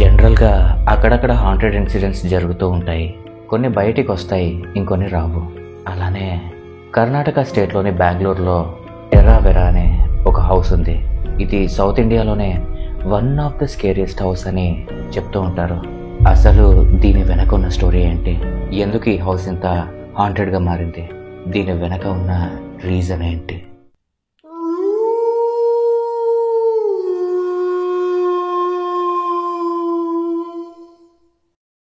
జనరల్గా అక్కడక్కడ haunted incidents జరుగుతూ ఉంటాయి. కొన్ని బయటికి వస్తాయి, ఇంకొన్ని రావు. అలానే కర్ణాటక స్టేట్లోని బెంగళూరులో టెర్రా వెరా అనే ఒక హౌస్ ఉంది. ఇది సౌత్ ఇండియాలోనే one of the scariest house అని చెప్తూ ఉంటారు. అసలు దీని వెనక ఉన్న స్టోరీ ఏంటి, ఎందుకు ఈ హౌస్ ఇంత హాంటెడ్గా మారింది, దీని వెనక ఉన్న రీజన్ ఏంటి?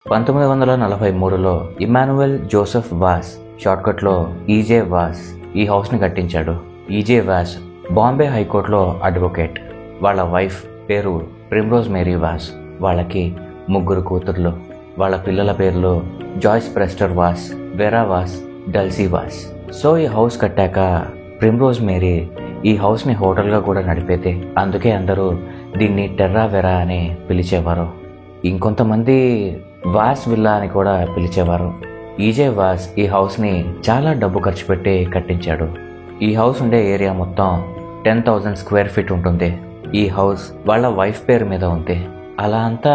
పంతొమ్మిది 1943లో ఇమాన్యుయల్ జోసెఫ్ వాస్, షార్ట్కట్లో ఈజే వాస్, ఈ హౌస్ని కట్టించాడు. ఈజే వాస్ బాంబే హైకోర్టులో అడ్వకేట్. వాళ్ళ వైఫ్ పేరు ప్రిమ్రోజ్ మేరీ వాస్. వాళ్ళకి 3 కూతుర్లు. వాళ్ళ పిల్లల పేర్లు జాయిస్ ప్రెస్టర్ వాస్, వెరా వాస్, డల్సీ వాస్. సో ఈ హౌస్ కట్టాక ప్రిమ్రోజ్ మేరీ ఈ హౌస్ని హోటల్గా కూడా నడిపేది. అందుకే అందరూ దీన్ని టెర్రా వెరా అని పిలిచేవారు. ఇంకొంతమంది వాస్ విల్లా అని కూడా పిలిచేవారు. ఈజే వాస్ ఈ హౌస్ని చాలా డబ్బు ఖర్చు పెట్టి కట్టించాడు. ఈ హౌస్ ఉండే ఏరియా మొత్తం 10,000 స్క్వేర్ ఫీట్ ఉంటుంది. ఈ హౌస్ వాళ్ళ వైఫ్ పేరు మీద ఉంది. అలా అంతా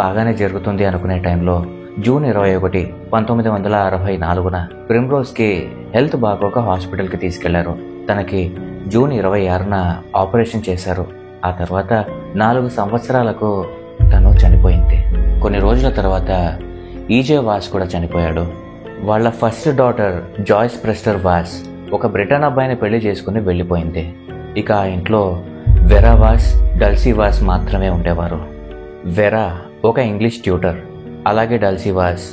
బాగానే జరుగుతుంది అనుకునే టైంలో జూన్ 21, 1964న ప్రిమ్రోజ్కి హెల్త్ బాగోక హాస్పిటల్కి తీసుకెళ్లారు. తనకి జూన్ 26న ఆపరేషన్ చేశారు. ఆ తర్వాత 4 సంవత్సరాలకు తను చనిపోయింది. కొన్ని రోజుల తర్వాత ఈజే వాస్ కూడా చనిపోయాడు. వాళ్ళ ఫస్ట్ డాటర్ జాయిస్ ప్రెస్టర్ వాస్ ఒక బ్రిటన్ అబ్బాయిని పెళ్లి చేసుకుని వెళ్ళిపోయింది. ఇక ఆ ఇంట్లో వెరా వాస్, డల్సీ వాస్ మాత్రమే ఉండేవారు. వెరా ఒక ఇంగ్లీష్ ట్యూటర్, అలాగే డల్సీ వాస్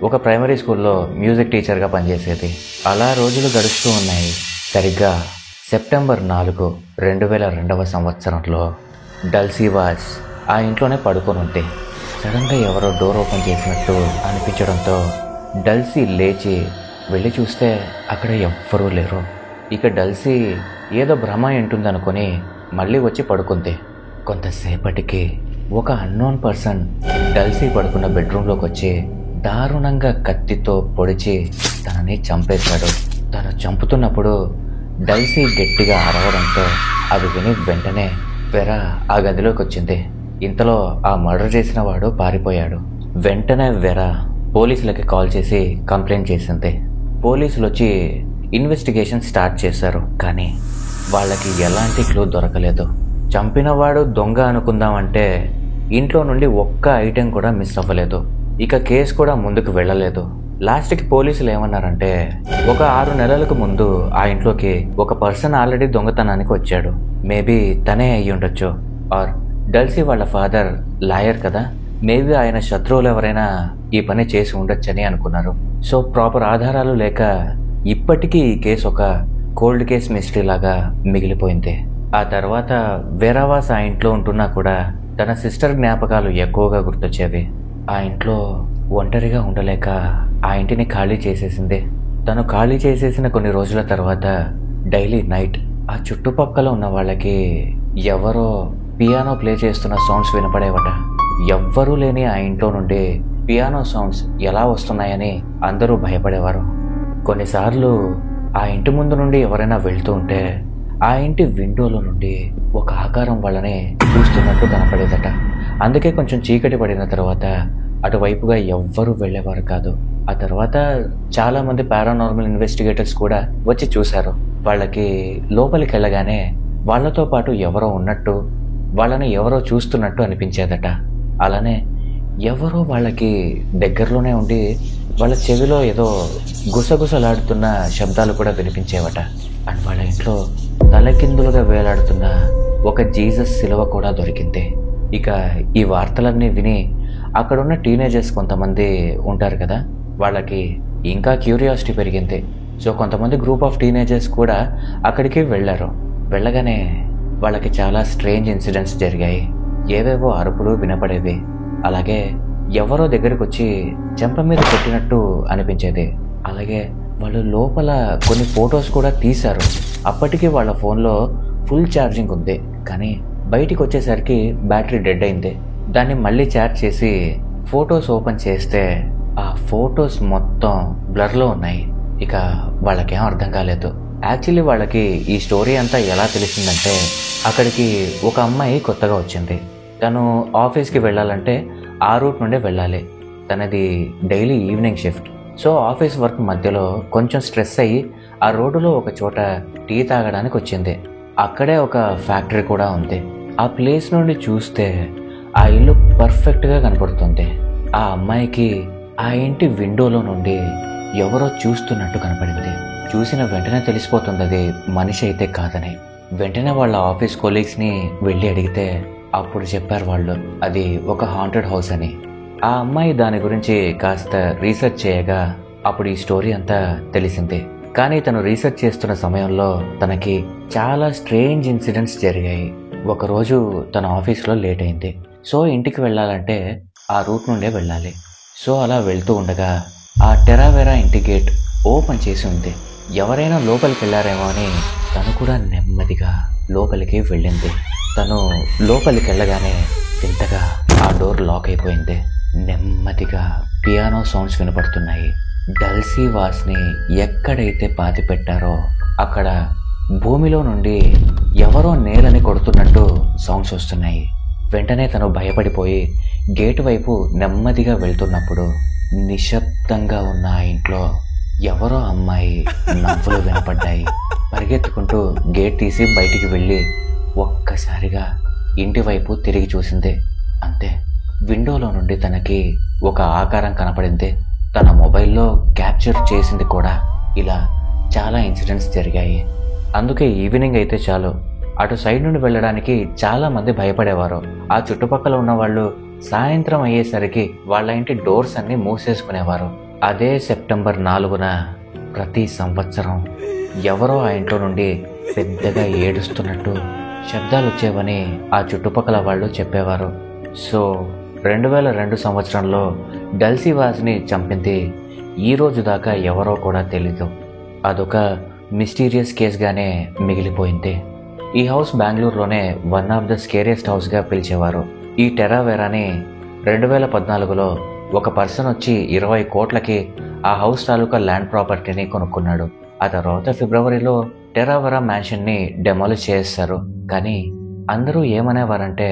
ఒక ప్రైమరీ స్కూల్లో మ్యూజిక్ టీచర్గా పనిచేసేది. అలా రోజులు గడుస్తూ ఉన్నాయి. సరిగ్గా సెప్టెంబర్ 4, 2002వ సంవత్సరంలో డల్సీ వాస్ ఆ ఇంట్లోనే పడుకొని ఉంటే సడన్గా ఎవరో డోర్ ఓపెన్ చేసినట్టు అనిపించడంతో డల్సీ లేచి వెళ్ళి చూస్తే అక్కడ ఎవ్వరూ లేరు. ఇక డల్సీ ఏదో భ్రమ ఏంటుందనుకొని మళ్ళీ వచ్చి పడుకుంది. కొంతసేపటికి ఒక అన్నోన్ పర్సన్ డల్సీ పడుకున్న బెడ్రూమ్లోకి వచ్చి దారుణంగా కత్తితో పొడిచి తనని చంపేశాడు. తను చంపుతున్నప్పుడు డల్సీ గట్టిగా అరవడంతో అది విని వెంటనే వెరా ఆ గదిలోకి వచ్చింది. ఇంతలో ఆ మర్డర్ చేసిన వాడు పారిపోయాడు. వెంటనే వెరా పోలీసులకి కాల్ చేసి కంప్లైంట్ చేసింది. పోలీసులు వచ్చి ఇన్వెస్టిగేషన్ స్టార్ట్ చేశారు. కానీ వాళ్ళకి ఎలాంటి క్లూ దొరకలేదు. చంపినవాడు దొంగ అనుకుందామంటే ఇంట్లో నుండి ఒక్క ఐటెం కూడా మిస్ అవ్వలేదు. ఇక కేసు కూడా ముందుకు వెళ్ళలేదు. లాస్ట్కి పోలీసులు ఏమన్నారంటే ఒక 6 నెలలకు ముందు ఆ ఇంట్లోకి ఒక పర్సన్ ఆల్రెడీ దొంగతనానికి వచ్చాడు. మేబీ తనే అయ్యి ఉండొచ్చు. ఆర్ డల్సీ వాళ్ళ ఫాదర్ లాయర్ కదా, మేబీ ఆయన శత్రువులు ఎవరైనా ఈ పని చేసి ఉండొచ్చని అనుకున్నారు. సో ప్రాపర్ ఆధారాలు లేక ఇప్పటికీ ఈ కేసు ఒక కోల్డ్ కేస్ మిస్టరీ లాగా మిగిలిపోయింది. ఆ తర్వాత వెరావాస్ ఆ ఇంట్లో ఉంటున్నా కూడా తన సిస్టర్ జ్ఞాపకాలు ఎక్కువగా గుర్తొచ్చేవి. ఆ ఇంట్లో ఒంటరిగా ఉండలేక ఆ ఇంటిని ఖాళీ చేసేసింది. తను ఖాళీ చేసేసిన కొన్ని రోజుల తర్వాత డైలీ నైట్ ఆ చుట్టుపక్కల ఉన్న వాళ్ళకి ఎవరో పియానో ప్లే చేస్తున్న సౌండ్స్ వినపడేవట. ఎవ్వరూ లేని ఆ ఇంట్లో నుండి పియానో సౌండ్స్ ఎలా వస్తున్నాయని అందరూ భయపడేవారు. కొన్నిసార్లు ఆ ఇంటి ముందు నుండి ఎవరైనా వెళ్తూ ఉంటే ఆ ఇంటి విండోలో నుండి ఒక ఆకారం వాళ్ళని చూస్తున్నట్టు కనపడేదట. అందుకే కొంచెం చీకటి పడిన తర్వాత అటువైపుగా ఎవ్వరూ వెళ్ళేవారు కాదు. ఆ తర్వాత చాలామంది పారానార్మల్ ఇన్వెస్టిగేటర్స్ కూడా వచ్చి చూశారు. వాళ్ళకి లోపలికి వెళ్ళగానే వాళ్ళతో పాటు ఎవరో ఉన్నట్టు, వాళ్ళని ఎవరో చూస్తున్నట్టు అనిపించేదట. అలానే ఎవరో వాళ్ళకి దగ్గరలోనే ఉండి వాళ్ళ చెవిలో ఏదో గుసగుసలాడుతున్న శబ్దాలు కూడా వినిపించేవట. అండ్ వాళ్ళ ఇంట్లో తలకిందులుగా వేలాడుతున్న ఒక జీసస్ శిలువ కూడా దొరికింది. ఇక ఈ వార్తలన్నీ విని అక్కడున్న టీనేజర్స్ కొంతమంది ఉంటారు కదా, వాళ్ళకి ఇంకా క్యూరియాసిటీ పెరిగింది. సో కొంతమంది గ్రూప్ ఆఫ్ టీనేజర్స్ కూడా అక్కడికి వెళ్ళారు. వెళ్ళగానే వాళ్ళకి చాలా స్ట్రేంజ్ ఇన్సిడెంట్స్ జరిగాయి. ఏవేవో అరుపులు వినపడేవి. అలాగే ఎవరో దగ్గరికి వచ్చి చెంప మీద కొట్టినట్టు అనిపించేది. అలాగే వాళ్ళు లోపల కొన్ని ఫొటోస్ కూడా తీశారు. అప్పటికి వాళ్ళ ఫోన్లో ఫుల్ ఛార్జింగ్ ఉంది. కానీ బయటికి వచ్చేసరికి బ్యాటరీ డెడ్ అయింది. దాన్ని మళ్ళీ ఛార్జ్ చేసి ఫొటోస్ ఓపెన్ చేస్తే ఆ ఫొటోస్ మొత్తం బ్లర్లో ఉన్నాయి. ఇక వాళ్ళకేం అర్థం కాలేదు. యాక్చువల్లీ వాళ్ళకి ఈ స్టోరీ అంతా ఎలా తెలిసిందంటే అక్కడికి ఒక అమ్మాయి కొత్తగా వచ్చింది. తను ఆఫీస్కి వెళ్ళాలంటే ఆ రూట్ నుండే వెళ్ళాలి. తనది daily evening shift. So office work మధ్యలో కొంచెం స్ట్రెస్ అయ్యి ఆ రోడ్డులో ఒక చోట టీ తాగడానికి వచ్చింది. అక్కడే ఒక ఫ్యాక్టరీ కూడా ఉంది. ఆ ప్లేస్ నుండి చూస్తే ఆ ఇల్లు పర్ఫెక్ట్గా కనపడుతుంది. ఆ అమ్మాయికి ఆ ఇంటి విండోలో నుండి ఎవరో చూస్తున్నట్టు కనపడింది. చూసిన వెంటనే తెలిసిపోతుంది అది మనిషి అయితే కాదని. వెంటనే వాళ్ళ ఆఫీస్ కొలీగ్స్ని వెళ్ళి అడిగితే అప్పుడు చెప్పారు వాళ్ళు అది ఒక హాంటెడ్ హౌస్ అని. ఆ అమ్మాయి దాని గురించి కాస్త రీసెర్చ్ చేయగా అప్పుడు ఈ స్టోరీ అంతా తెలిసింది. కానీ తను రీసెర్చ్ చేస్తున్న సమయంలో తనకి చాలా స్ట్రేంజ్ ఇన్సిడెంట్స్ జరిగాయి. ఒకరోజు తన ఆఫీస్లో లేట్ అయింది. సో ఇంటికి వెళ్ళాలంటే ఆ రూట్ నుండే వెళ్ళాలి. సో అలా వెళ్తూ ఉండగా ఆ టెరావెరా ఇంటి గేట్ ఓపెన్ చేసి ఉంది. ఎవరైనా లోపలికి వెళ్ళారేమో అని తను కూడా నెమ్మదిగా లోపలికి వెళ్ళింది. తను లోపలికి వెళ్ళగానే వింతగా ఆ డోర్ లాక్ అయిపోయింది. నెమ్మదిగా పియానో సౌండ్స్ వినపడుతున్నాయి. డల్సీ వాస్ని ఎక్కడైతే పాతి పెట్టారో అక్కడ భూమిలో నుండి ఎవరో నేలని కొడుతున్నట్టు సౌండ్స్ వస్తున్నాయి. వెంటనే తను భయపడిపోయి గేటు వైపు నెమ్మదిగా వెళ్తున్నప్పుడు నిశ్శబ్దంగా ఉన్న ఆ ఇంట్లో ఎవరో అమ్మాయి నవ్వులు వినపడ్డాయి. పరిగెత్తుకుంటూ గేట్ తీసి బయటికి వెళ్ళి ఒక్కసారిగా ఇంటి వైపు తిరిగి చూసింది. అంతే, విండోలో నుండి తనకి ఒక ఆకారం కనపడింది. తన మొబైల్లో క్యాప్చర్ చేసింది కూడా. ఇలా చాలా ఇన్సిడెంట్స్ జరిగాయి. అందుకే ఈవినింగ్ అయితే చాలు అటు సైడ్ నుండి వెళ్ళడానికి చాలా మంది భయపడేవారు. ఆ చుట్టుపక్కల ఉన్న వాళ్ళు సాయంత్రం అయ్యేసరికి వాళ్ళ ఇంటి డోర్స్ అన్ని మూసేసుకునేవారు. అదే సెప్టెంబర్ 4న ప్రతి సంవత్సరం ఎవరో ఆ ఇంట్లో నుండి పెద్దగా ఏడుస్తున్నట్టు శబ్దాలు వచ్చేవని ఆ చుట్టుపక్కల వాళ్ళు చెప్పేవారు. సో 2002 సంవత్సరంలో డల్సీ వాస్ని చంపింది ఈ రోజు దాకా ఎవరో కూడా తెలీదు. అదొక మిస్టీరియస్ కేసుగానే మిగిలిపోయింది. ఈ హౌస్ బెంగళూరులోనే వన్ ఆఫ్ ద స్కేరియస్ట్ హౌస్గా పిలిచేవారు. ఈ టెరావెరాని 2014లో ఒక పర్సన్ వచ్చి 20 కోట్లకి ఆ హౌస్ తాలూకా ల్యాండ్ ప్రాపర్టీని కొనుక్కున్నాడు. ఆ తర్వాత ఫిబ్రవరిలో టెరావెరా మ్యాన్షన్ని డెమాలిష్ చేస్తారు. కానీ అందరూ ఏమనేవారంటే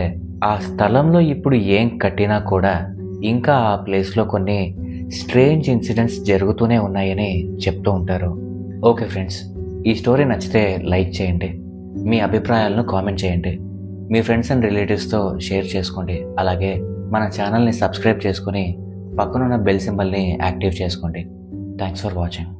ఆ స్థలంలో ఇప్పుడు ఏం కట్టినా కూడా ఇంకా ఆ ప్లేస్లో కొన్ని స్ట్రేంజ్ ఇన్సిడెంట్స్ జరుగుతూనే ఉన్నాయని చెప్తూ ఉంటారు. ఓకే ఫ్రెండ్స్, ఈ స్టోరీ నచ్చితే లైక్ చేయండి, మీ అభిప్రాయాలను కామెంట్ చేయండి, మీ ఫ్రెండ్స్ అండ్ రిలేటివ్స్తో షేర్ చేసుకోండి. అలాగే మన ఛానల్ని సబ్స్క్రైబ్ చేసుకుని పక్కనున్న బెల్ సింబల్ని యాక్టివ్ చేసుకోండి. Thanks for watching.